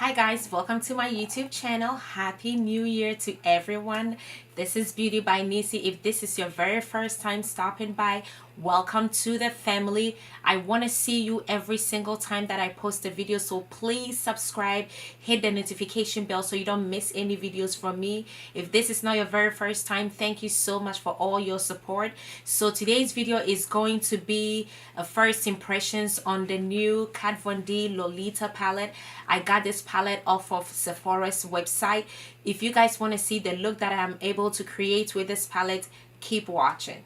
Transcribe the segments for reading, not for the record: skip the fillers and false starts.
Hi guys, welcome to my YouTube channel. Happy New Year to everyone. This is Beautybybniecy. If this is your very first time stopping by, welcome to the family. I want to see you every single time that I post a video, so please subscribe, hit the notification bell so you don't miss any videos from me. If this is not your very first time, thank you so much for all your support. So today's video is going to be a first impressions on the new KatVonD Lolita palette. I got this palette off of Sephora's website. If you guys want to see the look that I'm able to create with this palette, keep watching.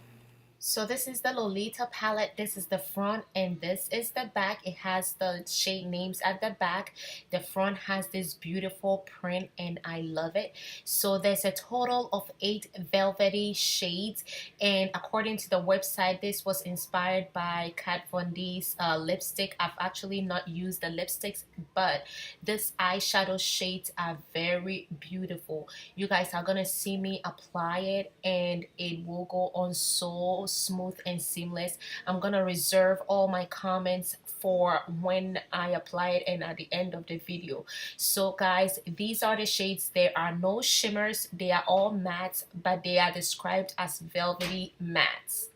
So this is the Lolita palette. This is the front and this is the back. It has the shade names at the back. The front has this beautiful print and I love it. So there's a total of 8 velvety shades, and according to the website, this was inspired by KatVonD's lipstick. I've actually not used the lipsticks, but this eyeshadow shades are very beautiful. You guys are gonna see me apply it and it will go on so smooth and seamless. I'm gonna reserve all my comments for when I apply it and at the end of the video. So guys, these are the shades. There are no shimmers. They are all mattes, but they are described as velvety mattes.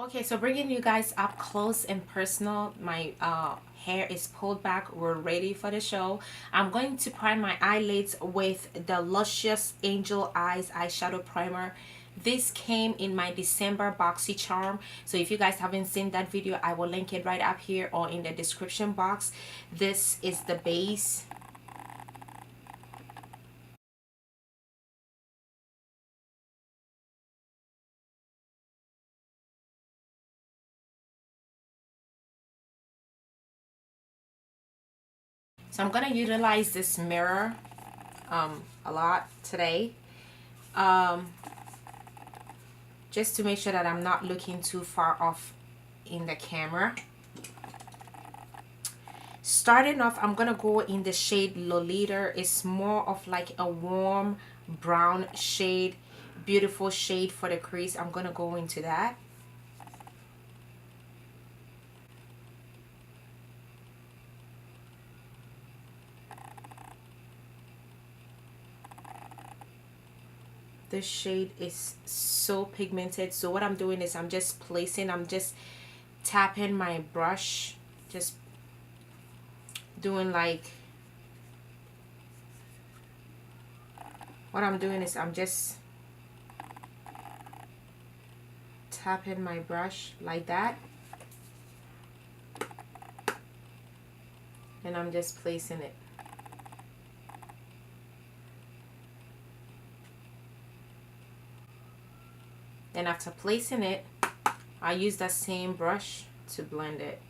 Okay, so bringing you guys up close and personal, my hair is pulled back. We're ready for the show. I'm going to prime my eyelids with the Luscious Angel Eyes eyeshadow primer. This came in my December boxy charm, so if you guys haven't seen that video, I will link it right up here or in the description box. This is the base. So I'm gonna utilize this mirror a lot today, just to make sure that I'm not looking too far off in the camera. Starting off, I'm gonna go in the shade Lolita. It's more of like a warm brown shade, beautiful shade for the crease. I'm gonna go into that. This shade is so pigmented, so what I'm doing is I'm just tapping my brush, just doing like, what I'm doing is I'm just tapping my brush like that, and I'm just placing it. Then after placing it, I use that same brush to blend it.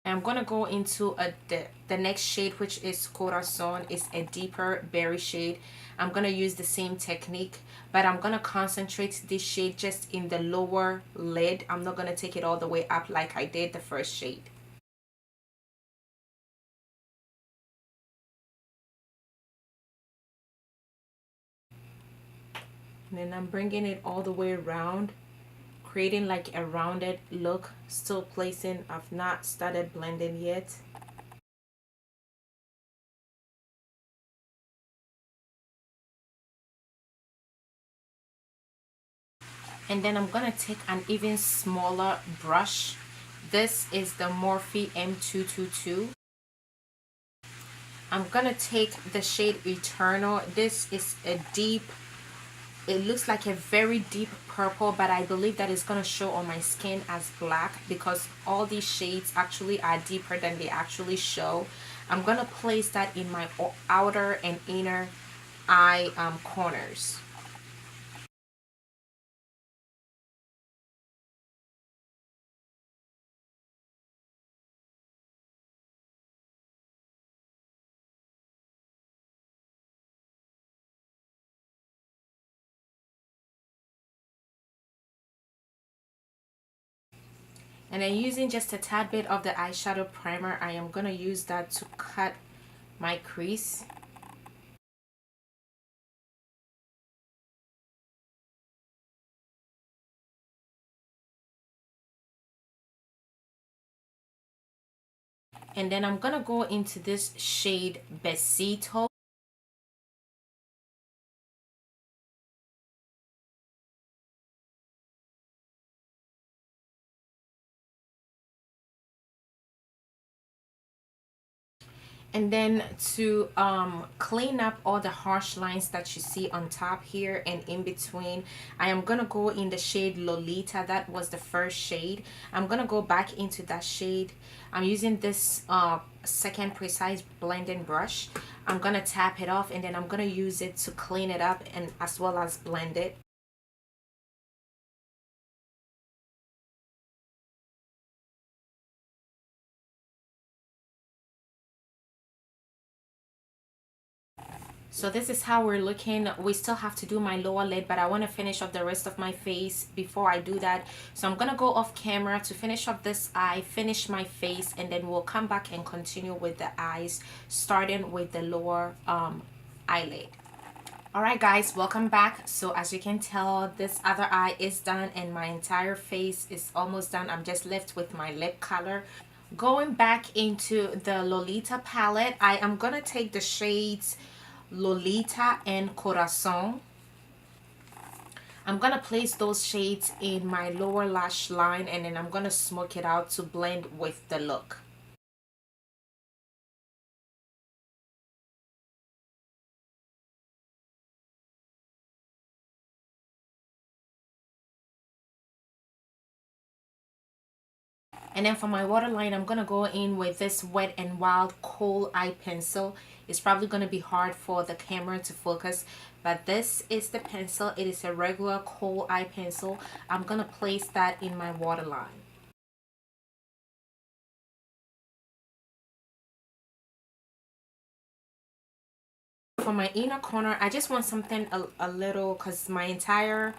I'm gonna go into the next shade, which is Corazon. It's a deeper berry shade. I'm gonna use the same technique, but I'm gonna concentrate this shade just in the lower lid. I'm not gonna take it all the way up like I did the first shade. And then I'm bringing it all the way around, creating like a rounded look. Still placing. I've not started blending yet. And then I'm gonna take an even smaller brush. This is the Morphe M222. I'm gonna take the shade Eternal. This is a deep, it looks like a very deep purple, but I believe that it's gonna show on my skin as black because all these shades actually are deeper than they actually show. I'm gonna place that in my outer and inner eye corners. And then using just a tad bit of the eyeshadow primer, I am going to use that to cut my crease. And then I'm gonna go into this shade Besito. And then to clean up all the harsh lines that you see on top here and in between, I am gonna go in the shade Lolita. That was the first shade. I'm gonna go back into that shade. I'm using this second precise blending brush. I'm gonna tap it off, and then I'm gonna use it to clean it up and as well as blend it. So this is how we're looking. We still have to do my lower lid, but I want to finish up the rest of my face before I do that. So I'm gonna go off camera to finish up this eye, finish my face, and then we'll come back and continue with the eyes, starting with the lower eyelid. Alright guys, welcome back. So as you can tell, this other eye is done and my entire face is almost done. I'm just left with my lip color. Going back into the Lolita palette, I am gonna take the shades Lolita and Corazon. I'm gonna place those shades in my lower lash line, and then I'm gonna smoke it out to blend with the look. And then for my waterline, I'm gonna go in with this Wet n Wild Kohl eye pencil. It's probably gonna be hard for the camera to focus, but this is the pencil. It is a regular Kohl eye pencil. I'm gonna place that in my waterline. For my inner corner, I just want something a little, because my entire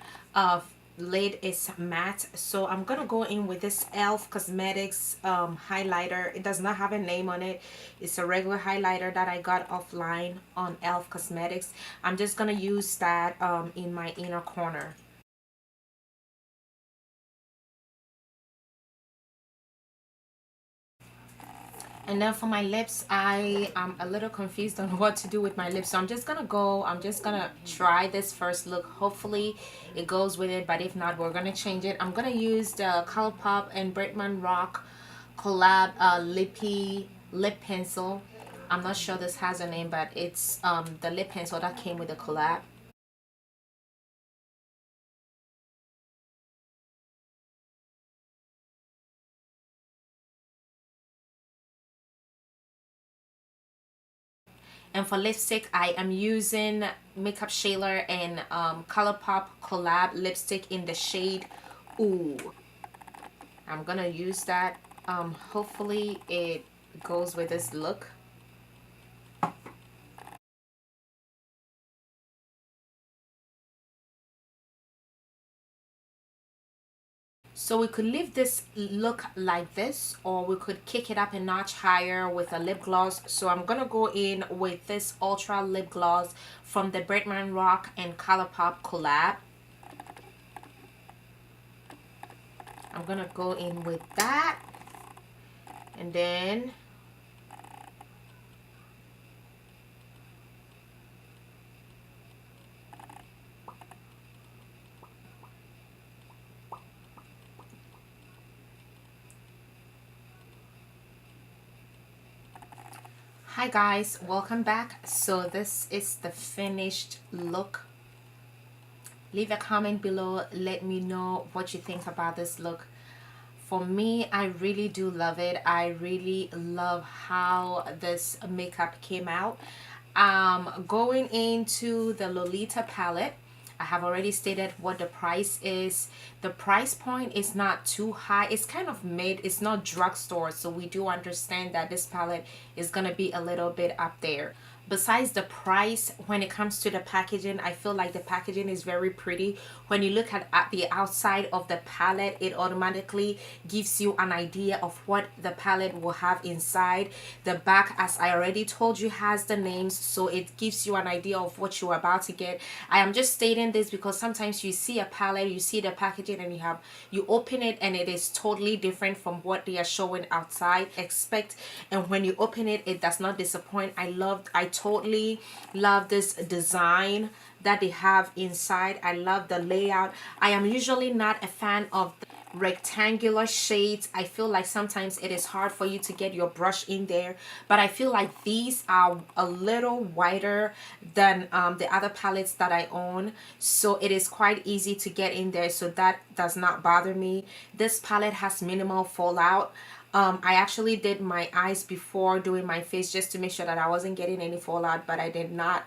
lid is matte, so I'm gonna go in with this elf cosmetics highlighter. It does not have a name on it. It's a regular highlighter that I got offline on elf cosmetics. I'm just gonna use that in my inner corner. And then for my lips, I am a little confused on what to do with my lips. So I'm just gonna try this first look. Hopefully it goes with it, but if not, we're gonna change it. I'm gonna use the ColourPop and Bretman Rock collab lippy lip pencil. I'm not sure this has a name, but it's the lip pencil that came with the collab. And for lipstick, I am using Makeup Shaler and ColourPop collab lipstick in the shade Ooh. I'm gonna use that. Hopefully it goes with this look. So we could leave this look like this, or we could kick it up a notch higher with a lip gloss. So I'm gonna go in with this ultra lip gloss from the Bretman Rock and ColourPop collab. I'm gonna go in with that, and then hi guys, welcome back. So this is the finished look. Leave a comment below, let me know what you think about this look. For me, I really do love it. I really love how this makeup came out. Going into the Lolita palette, I have already stated what the price is. The price point is not too high. It's kind of mid. It's not drugstore, so we do understand that this palette is gonna be a little bit up there. besides the price, when it comes to the packaging, I feel like the packaging is very pretty. When you look at the outside of the palette, it automatically gives you an idea of what the palette will have inside. The back, as I already told you, has the names, so it gives you an idea of what you're about to get. I am just stating this because sometimes you see a palette, you see the packaging, and you open it and it is totally different from what they are showing outside. Expect, and when you open it, it does not disappoint. I totally love this design that they have inside. I love the layout. I am usually not a fan of the rectangular shades. I feel like sometimes it is hard for you to get your brush in there, but I feel like these are a little wider than the other palettes that I own, so it is quite easy to get in there, so that does not bother me. This palette has minimal fallout. I actually did my eyes before doing my face just to make sure that I wasn't getting any fallout, but I did not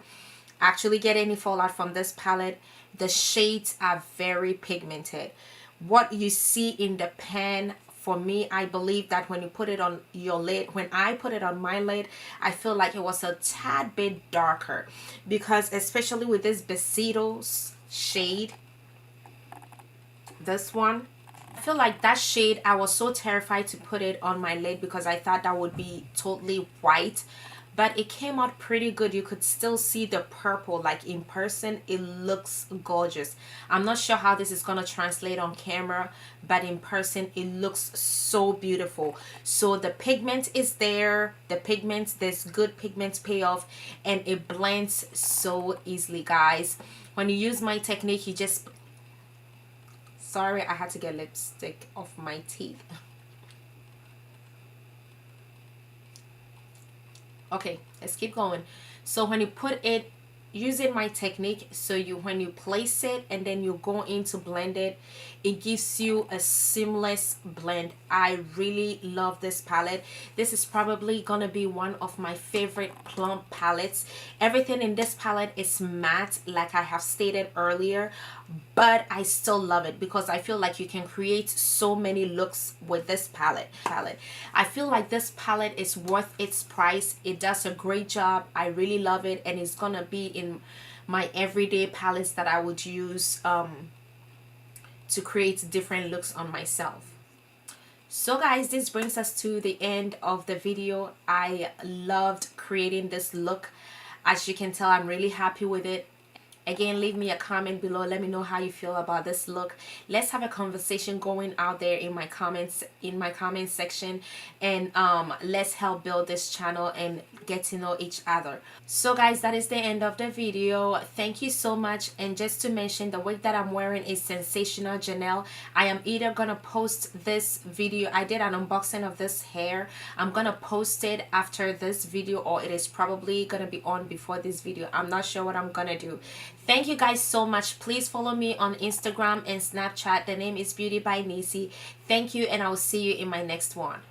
actually get any fallout from this palette. The shades are very pigmented. What you see in the pan, for me, I believe that when you put it on your lid, when I put it on my lid, I feel like it was a tad bit darker, because especially with this Besitos shade, this one, I feel like that shade, I was so terrified to put it on my lid because I thought that would be totally white, but it came out pretty good. You could still see the purple. Like in person, it looks gorgeous. I'm not sure how this is gonna translate on camera, but in person it looks so beautiful. So the pigment is there, there's good pigment payoff, and it blends so easily, guys. When you use my technique, you just, sorry, I had to get lipstick off my teeth. Okay, let's keep going. So when you put it, using my technique, so when you place it and then you go in to blend it, it gives you a seamless blend. I really love this palette. This is probably gonna be one of my favorite Plum palettes. Everything in this palette is matte, like I have stated earlier, but I still love it because I feel like you can create so many looks with this palette. I feel like this palette is worth its price. It does a great job. I really love it, and it's gonna be in my everyday palettes that I would use to create different looks on myself. So guys, this brings us to the end of the video. I loved creating this look. As you can tell, I'm really happy with it. Again, leave me a comment below. Let me know how you feel about this look. Let's have a conversation going out there in my comments section, and let's help build this channel and get to know each other. So guys, that is the end of the video. Thank you so much. And just to mention, the wig that I'm wearing is Sensational Janelle. I am either gonna post this video, I did an unboxing of this hair, I'm gonna post it after this video, or it is probably gonna be on before this video. I'm not sure what I'm gonna do. Thank you guys so much. Please follow me on Instagram and Snapchat. The name is Beautybybniecy. Thank you, and I will see you in my next one.